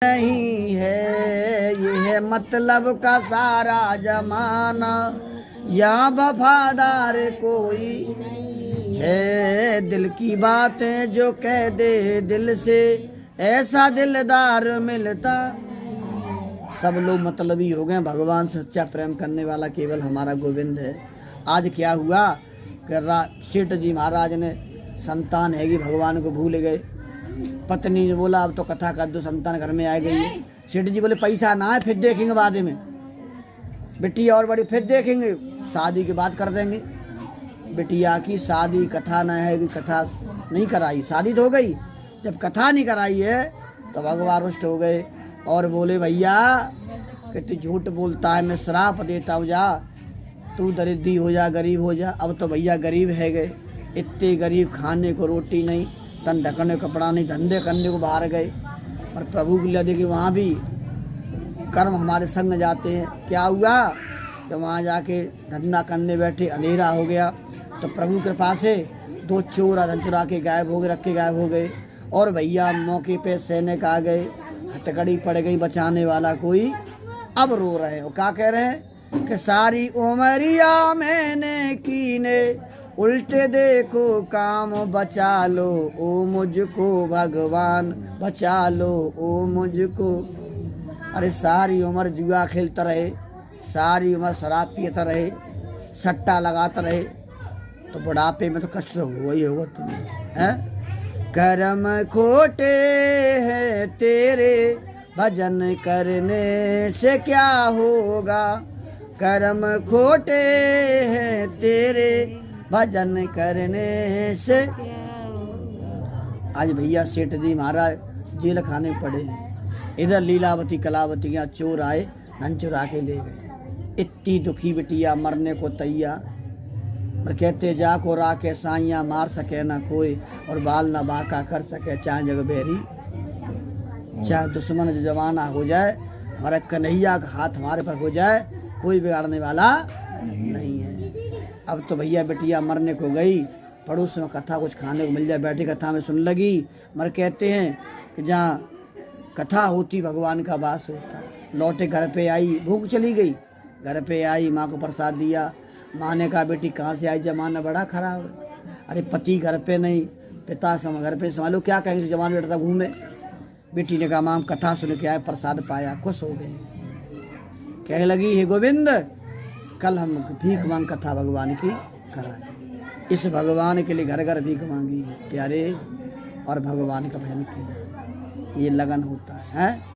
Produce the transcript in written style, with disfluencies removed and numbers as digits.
नहीं है ये है मतलब का सारा जमाना, या वफादार कोई है दिल की बातें जो कह दे दिल से, ऐसा दिलदार मिलता। सब लोग मतलबी हो गए, भगवान से सच्चा प्रेम करने वाला केवल हमारा गोविंद है। आज क्या हुआ कि सेठ जी महाराज ने संतान है कि भगवान को भूल गए। पत्नी ने बोला अब तो कथा कर दो, संतान घर में आ गई है। सेठ जी बोले पैसा ना है फिर देखेंगे बाद में, बिटिया और बड़ी फिर देखेंगे, शादी की बात कर देंगे। बिटिया की शादी कथा ना है कि कथा नहीं कराई, शादी तो हो गई, जब कथा नहीं कराई है तो भगवान रुष्ट हो गए और बोले भैया कि तू झूठ बोलता है, मैं श्राप देता हूँ, जा तू दरिद्री हो जा, गरीब हो जा। अब तो भैया गरीब है गए, इतने गरीब, खाने को रोटी नहीं, तन ढकने कपड़ा नहीं, धंधे करने को बाहर गए। और प्रभु के लिए देखिए वहाँ भी कर्म हमारे संग जाते हैं। क्या हुआ कि वहाँ जाके धंधा करने बैठे, अंधेरा हो गया तो प्रभु कृपा से दो चोर धन चुरा के गायब हो गए, रख के गायब हो गए। और भैया मौके पे सैनिक आ गए, हथकड़ी पड़ गई, बचाने वाला कोई। अब रो रहे हैं, वो क्या कह रहे हैं कि सारी उमरिया मैंने कीने, उल्टे देखो काम बचा लो ओ मुझको भगवान, बचा लो ओ मुझको। अरे सारी उम्र जुआ खेलता रहे, सारी उम्र शराब पीता रहे, सट्टा लगाता रहे, तो बुढ़ापे में तो कष्ट हुआ ही होगा तुम्हें, हैं? कर्म खोटे हैं तेरे, भजन करने से क्या होगा। कर्म खोटे हैं तेरे, भजन करने से। आज भैया सेठ जी महाराज जेल खाने पड़े हैं। इधर लीलावती कलावती यहाँ चोर आए, धन चुरा के ले गए। इतनी दुखी बिटिया मरने को तैयार, और कहते जा को राके साइया, मार सके ना कोई और बाल ना बाका कर सके चाहे जग बेरी। चाहे दुश्मन जमाना हो जाए, हमारा कन्हैया का हाथ हमारे पास हो जाए, कोई बिगाड़ने वाला नहीं है। अब तो भैया बिटिया मरने को गई, पड़ोस में कथा कुछ खाने को मिल जाए, बैठी कथा में सुन लगी। मगर कहते हैं कि जहाँ कथा होती भगवान का वास होता। लौटे घर पे आई, भूख चली गई, घर पे आई, माँ को प्रसाद दिया। माँ ने कहा बेटी कहाँ से आई, जमाना बड़ा खराब है। अरे पति घर पे नहीं, पिता घर पे संभालो, क्या कहेंगे जमाना बेटा घूमे। बेटी ने कहा माँ कथा सुन के आए, प्रसाद पाया, खुश हो गए। कहने लगी हे गोविंद कल हम भीख मांग कथा भगवान की कराए। इस भगवान के लिए घर घर भीख मांगी प्यारे, और भगवान का भजन किया। ये लगन होता है।